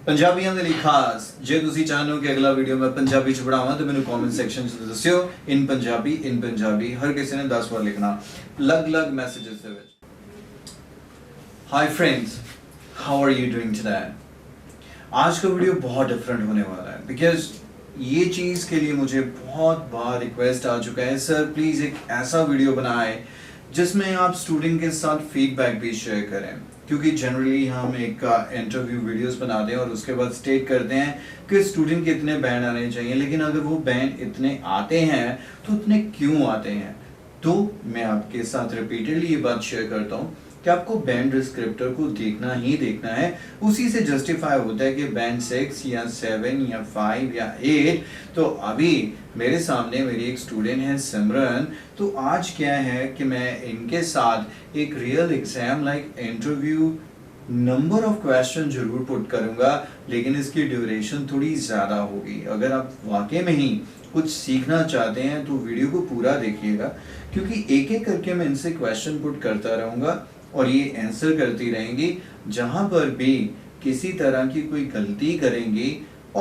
ਪੰਜਾਬੀਆਂ ਦੇ ਲਈ ਖਾਸ ਜੇ ਤੁਸੀਂ ਚਾਹੁੰਦੇ ਹੋ ਕਿ ਅਗਲਾ ਵੀਡੀਓ ਮੈਂ ਪੰਜਾਬੀ ਚ ਬਣਾਵਾਂ ਤਾਂ ਮੈਨੂੰ ਕਮੈਂਟ ਸੈਕਸ਼ਨ ਚ ਦੱਸਿਓ ਇਨ ਪੰਜਾਬੀ ਹਰ ਕਿਸੇ ਨੇ 10 ਵਾਰ ਲਿਖਣਾ ਅਲੱਗ-ਅਲੱਗ ਮੈਸੇजेस ਦੇ ਵਿੱਚ। Hi friends, how are you doing today? आज का वीडियो बहुत डिफरेंट होने वाला है बिकॉज ये चीज़ के लिए मुझे बहुत बार रिक्वेस्ट आ चुका है, सर प्लीज़ एक ऐसा वीडियो बनाएं जिसमें आप स्टूडेंट के साथ फीडबैक भी शेयर करें, क्योंकि जनरली हम एक इंटरव्यू वीडियोस बनाते हैं और उसके बाद स्टेट करते हैं कि स्टूडेंट के इतने बैंड आने चाहिए, लेकिन अगर वो बैंड इतने आते हैं तो इतने क्यों आते हैं। तो मैं आपके साथ रिपीटेडली ये बात शेयर करता हूँ कि आपको बैंड डिस्क्रिप्टर को देखना ही देखना है, उसी से जस्टिफाई होता है कि बैंड 6 या 7 या 5 या 8। तो अभी मेरे सामने मेरी एक स्टूडेंट है सिमरन, तो आज क्या है कि मैं इनके साथ एक real exam like interview number of question जरूर पुट करूंगा, लेकिन इसकी ड्यूरेशन थोड़ी ज़्यादा होगी। अगर आप वाकई में ही कुछ सीखना चाहते हैं तो वीडियो को पूरा देखिएगा, क्योंकि एक एक करके मैं इनसे क्वेश्चन पुट करता रहूँगा और ये आंसर करती रहेंगी। जहाँ पर भी किसी तरह की कोई गलती करेंगी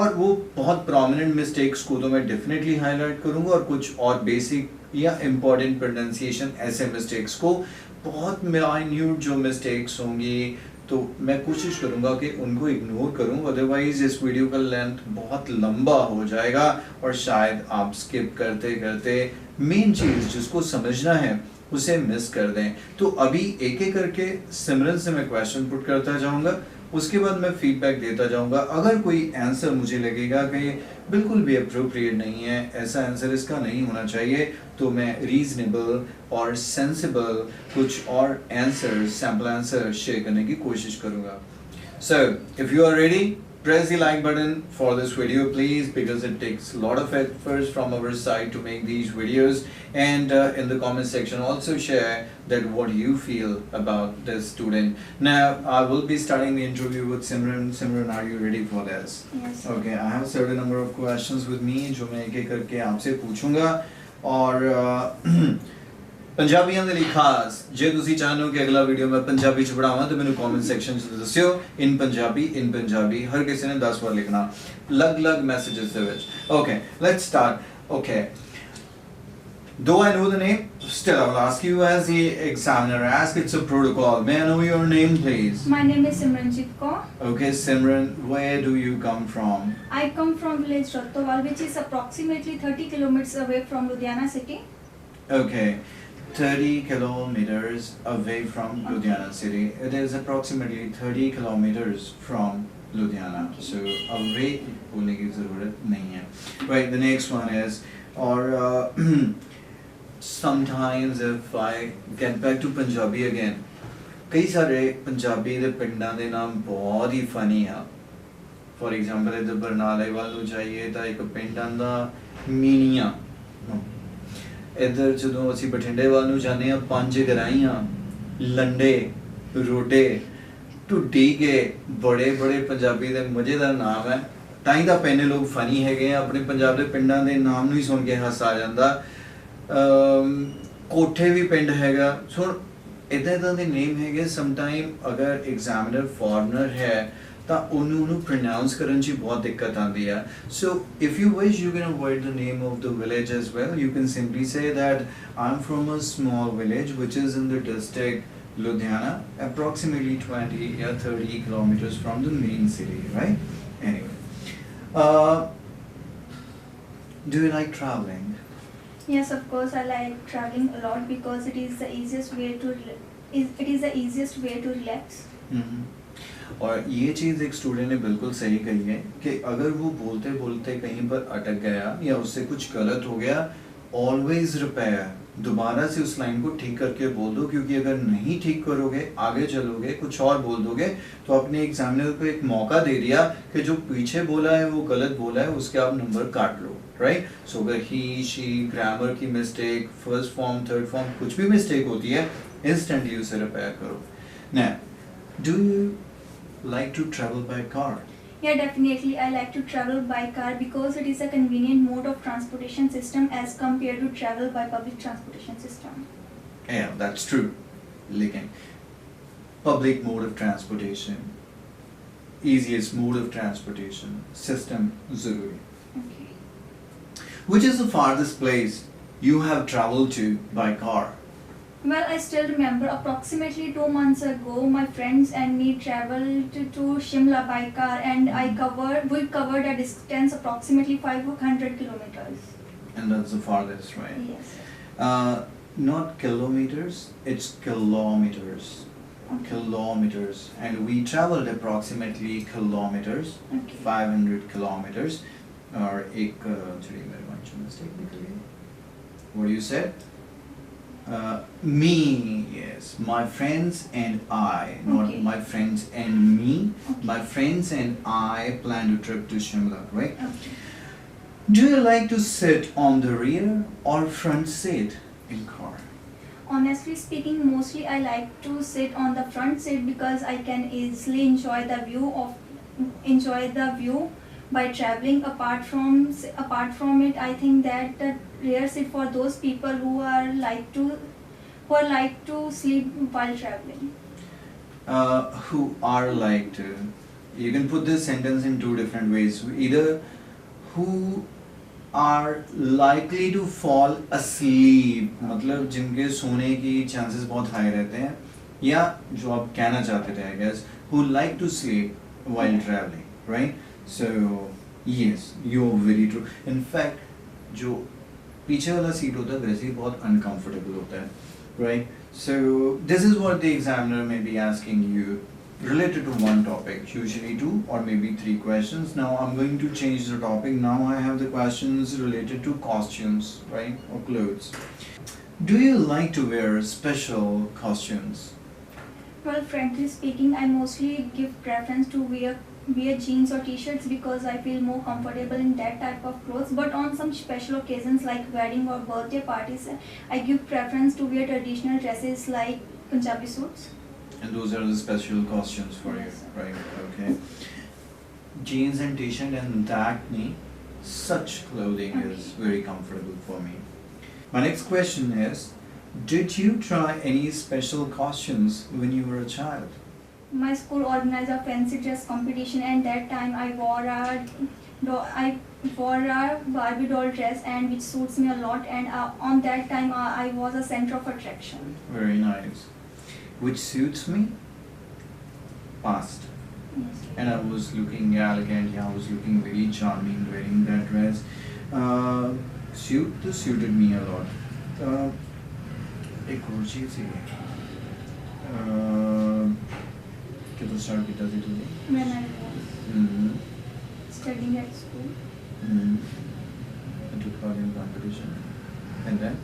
और वो बहुत प्रोमिनेंट मिस्टेक्स को तो मैं डेफिनेटली हाईलाइट करूँगा, और कुछ और बेसिक या इम्पॉर्टेंट प्रोनाउंसिएशन ऐसे मिस्टेक्स को, बहुत माइन्यूट जो मिस्टेक्स होंगी तो मैं कोशिश करूंगा कि उनको इग्नोर करूं, अदरवाइज इस वीडियो का लेंथ बहुत लंबा हो जाएगा और शायद आप स्किप करते करते मेन चीज़ जिसको समझना है उसे मिस कर दें। तो अभी एक एक करके सिमरन से मैं क्वेश्चन पुट करता जाऊंगा, उसके बाद मैं फीडबैक देता जाऊंगा। अगर कोई आंसर मुझे लगेगा कि बिल्कुल भी अप्रोप्रिएट नहीं है, ऐसा आंसर इसका नहीं होना चाहिए, तो मैं रीजनेबल और सेंसिबल कुछ और आंसर, सैम्पल आंसर शेयर करने की कोशिश करूंगा। So if you are ready, press the like button for this video please, because it takes a lot of efforts from our side to make these videos, and in the comment section also share that what you feel about this student. Now I will be starting the interview with Simran. Simran, are you ready for this? Yes. Okay, I have a certain number of questions with me जो मैं एक एक करके आपसे पूछूंगा, और ਪੰਜਾਬੀਆਂ ਦੇ ਲਈ ਖਾਸ ਜੇ ਤੁਸੀਂ ਚਾਹੁੰਦੇ ਹੋ ਕਿ ਅਗਲਾ ਵੀਡੀਓ ਮੈਂ ਪੰਜਾਬੀ ਚ ਬਣਾਵਾਂ ਤਾਂ ਮੈਨੂੰ ਕਮੈਂਟ ਸੈਕਸ਼ਨ ਚ ਦੱਸਿਓ ਇਨ ਪੰਜਾਬੀ ਹਰ ਕਿਸੇ ਨੇ 10 ਵਾਰ ਲਿਖਣਾ ਅਲੱਗ-ਅਲੱਗ ਮੈਸੇजेस ਦੇ ਵਿੱਚ। Okay, let's start. Okay, though I know the name, still I will ask you as the examiner ask, it's a protocol. May I know your name please? My name is Simranjit Kaur. Okay, Simran, where do you come from? I come from village Rattowal, which is approximately 30 kilometers away from Ludhiana city. Okay, 30 kilometers away from Ludhiana city. It is approximately 30 kilometers from Ludhiana. Okay. So away बोलने की ज़रूरत नहीं है. Right, the next one is, or sometimes if I get back to Punjabi again, कई सारे पंजाबी दे पिंडां दे नाम बहुत ही funny uh. For example, इधर बरनाले वालों जाइए तो एक पिंड आंदा मीनिया, इधर ਜਦੋਂ ਅਸੀਂ ਬਠਿੰਡੇ ਵੱਲ ਨੂੰ ਜਾਂਦੇ ਆ ਪੰਜ ਗਰਾਈਆਂ, ਲੰਡੇ, ਰੋਡੇ, ਢੁੱਡੀ ਕੇ ਬੜੇ ਪੰਜਾਬੀ ਦੇ ਮਜ਼ੇਦਾਰ ਨਾਮ ਹੈ। ਤਾਂ ਹੀ ਤਾਂ ਪੈਨੇ ਲੋਕ ਫਨੀ ਹੈਗੇ ਆ, ਆਪਣੇ ਪੰਜਾਬ ਦੇ ਪਿੰਡਾਂ ਦੇ ਨਾਮ ਨੂੰ ਹੀ ਸੁਣ ਕੇ ਹੱਸ ਆ ਜਾਂਦਾ। ਕੋਠੇ ਵੀ ਪਿੰਡ ਹੈਗਾ। ਸੁਣ ਇਦਾਂ ਦੇ ਨੇਮ ਹੈਗੇ। ਸਮਟਾਈਮ ਅਗਰ ਐਗਜ਼ਾਮੀਨਰ ਫੋਰਨਰ ਹੈ ਤਾਂ ਉਹਨੂੰ ਪ੍ਰੋਨਾਉਂਸ ਕਰਨ 'ਚ ਬਹੁਤ ਦਿੱਕਤ ਆਉਂਦੀ ਹੈ। So if you wish you can avoid the name of the village as well, you can simply say that I am from a small village which is in the district Ludhiana, approximately 20 or 30 kilometers from the main city, right? Anyway, do you like traveling? Yes, of course I like traveling a lot because it is the easiest way to relax. और ये चीज़ एक student ने बिल्कुल सही कही है कि अगर वो बोलते बोलते कहीं पर अटक गया या उससे कुछ गलत हो गया, ऑलवेज रिपेयर, दोबारा से उस लाइन को ठीक करके बोल दो, क्योंकि अगर नहीं ठीक करोगे, आगे चलोगे, कुछ और बोल दोगे तो अपने एग्जामिनर को एक मौका दे दिया कि जो पीछे बोला है वो गलत बोला है, उसके आप नंबर काट लो, राइट? सो अगर ही शी ग्रामर की mistake, first form third form कुछ भी मिस्टेक होती है, इंस्टेंटली उसे रिपेयर करो। Now do you like to travel by car? Yeah, definitely I like to travel by car because it is a convenient mode of transportation system as compared to travel by public transportation system. Yeah, that's true. लेकिन public mode of transportation easiest mode of transportation system ज़रूरी. Okay. Which is the farthest place you have traveled to by car? Well, I still remember approximately 2 months ago, my friends and me traveled to Shimla by car, and we covered a distance approximately 500 kilometers. And that's the farthest, right? Yes. Not kilometers, it's kilometers. Okay. Kilometers. And we traveled approximately kilometers, Okay. 500 kilometers. Or ek, actually, very much technically. What do you say? Me, yes. My friends and I, not Okay. my friends and me. Okay. My friends and I planned a trip to Shimla, right? Okay. Do you like to sit on the rear or front seat in car? Honestly speaking, mostly I like to sit on the front seat because I can easily enjoy the view by traveling. Apart from it, I think that the rear seat for those people who like to sleep while traveling. Who are like to. You can put this sentence in two different ways. Either who are likely to fall asleep, मतलब जिनके सोने की chances बहुत high रहते हैं, या जो आप कहना चाहते थे, I guess, who like to sleep while traveling, right? So yes, you're very true. In fact, जो पीछे वाला सीट होता है वैसे ही बहुत uncomfortable होता है, right? So this is what the examiner may be asking you related to one topic, usually 2 or maybe 3 questions. Now I'm going to change the topic. Now I have the questions related to costumes, right, or clothes. Do you like to wear special costumes? Well, frankly speaking, I mostly give preference to wear jeans or t-shirts because I feel more comfortable in that type of clothes. But on some special occasions like wedding or birthday parties, I give preference to wear traditional dresses like Punjabi suits. And those are the special costumes for you, Yes, sir. right? Okay. Jeans and t-shirt and that me, such clothing is very comfortable for me. My next question is, did you try any special costumes when you were a child? My school organized a fancy dress competition, and that time I wore a Barbie doll dress, and which suits me a lot. And on that time, I was a center of attraction. Very nice. Which suits me? Past. Yes. And I was looking elegant, I was looking very charming wearing that dress. Suited me a lot. एक और चीज़ थी कि तो start किया थी तूने? When I was studying at school. I took part in competition. And then?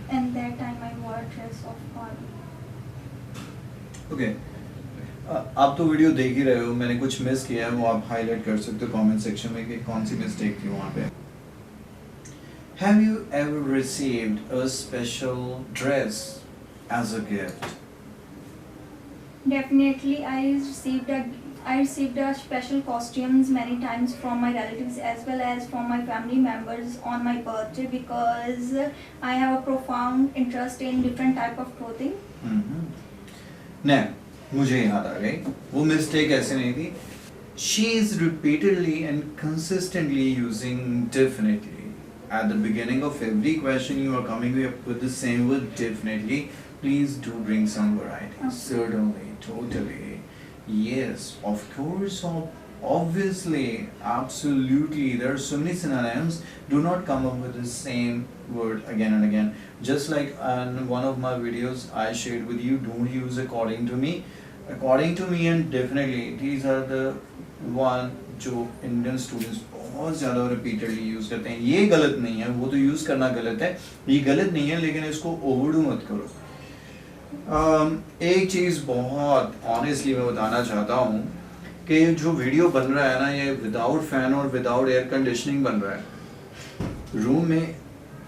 And that time I wore a dress of Barbie. Okay. आप तो वीडियो देख ही रहे हो, मैंने कुछ मिस किया है वो आप हाईलाइट कर सकते हो कमेंट सेक्शन में कि कौन सी मिस्टेक थी वहाँ पे. Have you ever received a special dress as a gift? Definitely, I received a special costumes many times from my relatives as well as from my family members on my birthday because I have a profound interest in different type of clothing. नहीं, मुझे याद आ गई वो mistake ऐसे नहीं थी. She is repeatedly and consistently using definitely. At the beginning of every question you are coming up with the same word definitely. Please do bring some variety. Okay. Certainly, totally. Yes, of course, obviously, absolutely. There are so many synonyms. Do not come up with the same word again and again. Just like in one of my videos I shared with you, don't use according to me. According to me and definitely, these are the one जो Indian students बहुत ज़्यादा repeatedly use करते हैं. ये गलत नहीं है, वो तो use करना गलत है. ये गलत नहीं है, लेकिन इसको overdo मत करो. एक चीज़ बहुत ऑनेस्टली मैं बताना चाहता हूँ कि जो वीडियो बन रहा है ना ये विदाउट फैन और विदाउट एयर कंडीशनिंग बन रहा है. रूम में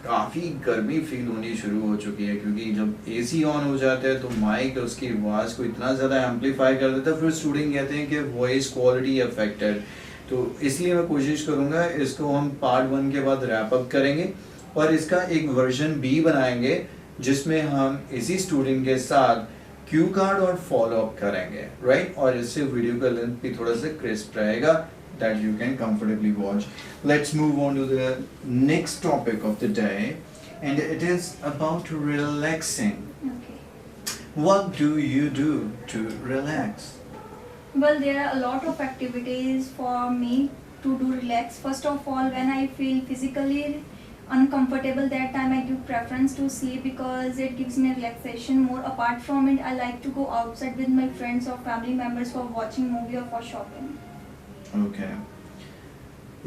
काफ़ी गर्मी फील होनी शुरू हो चुकी है क्योंकि जब एसी ऑन हो जाता है तो माइक उसकी आवाज़ को इतना ज़्यादा एम्पलीफाई कर देता है. फिर स्टूडेंट कहते हैं कि वॉइस क्वालिटी अफेक्टेड. तो इसलिए मैं कोशिश करूँगा इसको हम पार्ट 1 के बाद रैप अप करेंगे और इसका एक वर्जन B बनाएंगे जिसमें हम इसी स्टूडेंट के साथ क्यू कार्ड और फॉलो अप करेंगे, राइट? और इससे वीडियो का लेंथ भी थोड़ा सा क्रिस्प रहेगा, that you can comfortably watch. Let's move on to the next topic of the day, and it is about relaxing. Okay. What do you do to relax? Well, there are a lot of activities for me to do relax. First of all, when I feel physically uncomfortable, that time I give preference to sleep because it gives me relaxation more. Apart from it, I like to go outside with my friends or family members for watching movie or for shopping. Okay.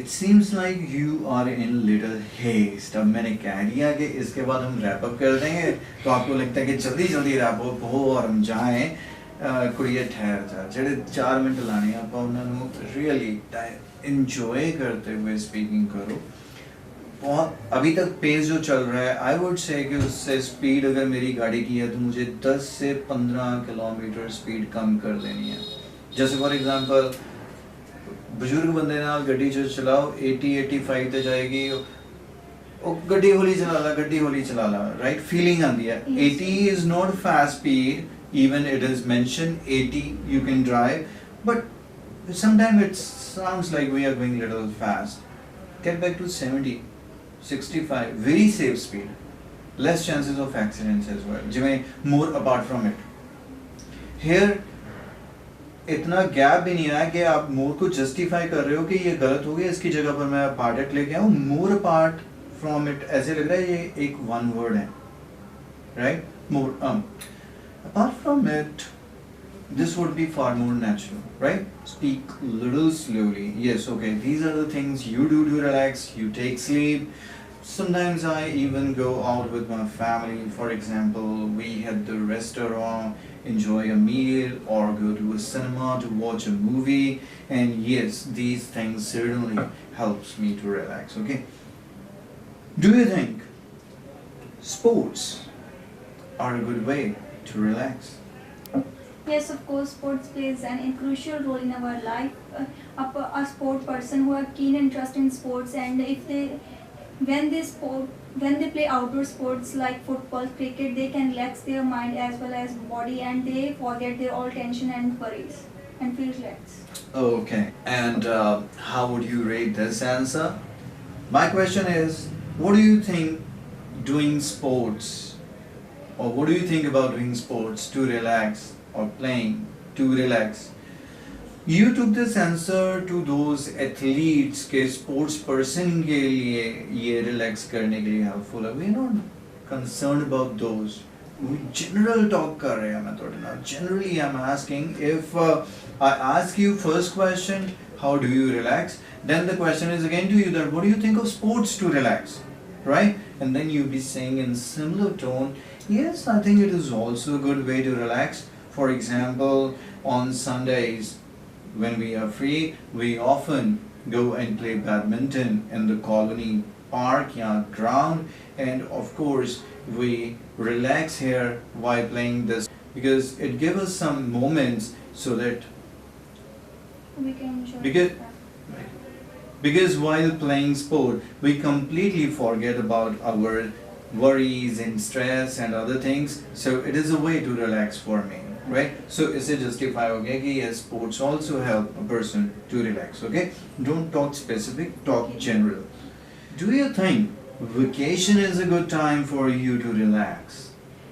It seems like you are in little haste. अब मैंने कह दिया कि इसके बाद हम wrap up कर देंगे, तो आपको लगता है कि जल्दी जल्दी रैप अप हो और हम जाएं। कुड़िए ठहर जा, जेडे 4 मिनट लाने ਆਪਾਂ ਉਹਨਾਂ ਨੂੰ really enjoy करते हुए स्पीकिंग करो। बहुत अभी तक पेस जो चल रहा है, आई वुड से कि उससे स्पीड अगर मेरी गाड़ी की है तो मुझे 10 से 15 किलोमीटर स्पीड कम कर देनी है। जैसे फॉर एग्जांपल ਬਜ਼ੁਰਗ ਬੰਦੇ ਨਾਲ ਗੱਡੀ ਚ ਚਲਾਓ 80-85 ਤੇ ਜਾਏਗੀ, ਉਹ ਗੱਡੀ ਹੌਲੀ ਚਲਾ ਲਾ, ਰਾਈਟ? ਫੀਲਿੰਗ ਆਉਂਦੀ ਹੈ। 80 is not fast speed, even it is mentioned 80 you can drive, but sometimes it sounds like we are going little fast. Get back to 70, 65, very safe speed, less chances of accidents as well. ਜਿਵੇਂ more apart from it, here इतना gap भी नहीं है कि आप मोर को justify कर रहे हो कि ये गलत हो गया, इसकी जगह पर मैं पार्ट लेके आऊँ। मोर अपार्ट फ्रॉम इट, ऐसे लग रहा है ये एक वन वर्ड है, right? More apart from it, this would be far more natural, right? Speak little slowly. Yes, okay, these are the things you do to relax. You take sleep. Sometimes I even go out with my family. For example, we hit the restaurant, enjoy a meal, or go to a cinema to watch a movie. And yes, these things certainly helps me to relax, okay? Do you think sports are a good way to relax? Yes, of course, sports plays an crucial role in our life. A sport person who have keen interest in sports, and when they play outdoor sports like football, cricket, they can relax their mind as well as body, and they forget their all tension and worries and feel relaxed. Okay, and how would you rate this answer? My question is, what do you think doing sports, or what do you think about doing sports to relax, or playing to relax? You took this answer to those athletes के sports person के लिए ये relax करने के लिए helpful है. We're not concerned about those. We general talk कर रहे हैं मैं थोड़े ना. Generally I'm asking, if I ask you first question, how do you relax? Then the question is again to you that what do you think of sports to relax, right? And then you be saying in similar tone, yes, I think it is also a good way to relax. For example, on Sundays, when we are free, we often go and play badminton in the colony park or ground, and of course we relax here while playing this because it gives us some moments so that We can enjoy Because- that. because while playing sport we completely forget about our worries and stress and other things, so it is a way to relax for me, right? So is it justify okay कि yes, sports also help a person to relax, okay? Don't talk specific, talk general. Do you think vacation is a good time for you to relax?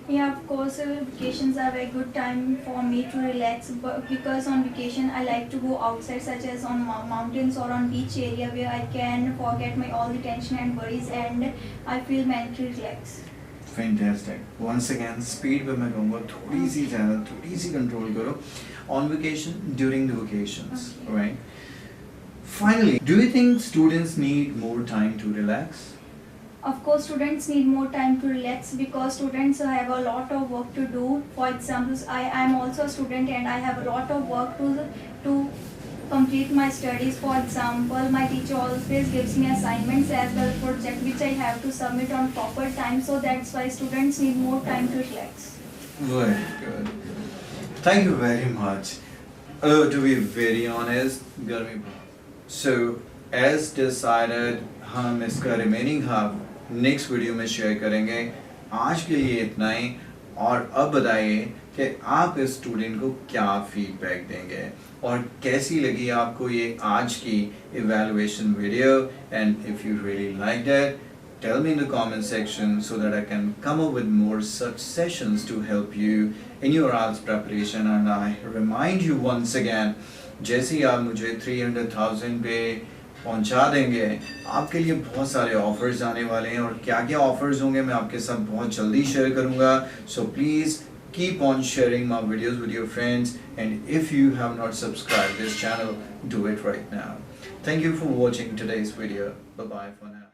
Yeah, of course, vacations are a very good time for me to relax, but because on vacation I like to go outside, such as on mountains or on beach area where I can forget my all the tension and worries, and I feel mentally relaxed. Fantastic. Once again, speed पे मैं कहूँगा थोड़ी सी control करो. On vacation, during the vacations, Okay. right? Finally, do you think students need more time to relax? Of course, students need more time to relax because students have a lot of work to do. For example, I am also a student and I have a lot of work to complete my studies. For example, my teacher always gives me assignments as well as project which I have to submit on proper time. So that's why students need more time to relax. Very good. Thank you very much. To be very honest, गर्मी बहुत. So, as decided, हम इसका remaining half next video में share करेंगे. आज के लिए इतना ही. और अब बताइए कि आप इस स्टूडेंट को क्या फीडबैक देंगे और कैसी लगी आपको ये आज की evaluation video, and if you really like that tell me in the comment section so that I can come up with more such sessions to help you in your IELTS preparation. And I remind you once again, जैसे ही आप मुझे 300,000 पे पहुंचा देंगे, आपके लिए बहुत सारे ऑफर्स आने वाले हैं और क्या क्या ऑफर्स होंगे मैं आपके साथ बहुत जल्दी शेयर करूंगा. So please keep on sharing my videos with your friends, and if you have not subscribed this channel, do it right now. Thank you for watching today's video. Bye bye for now.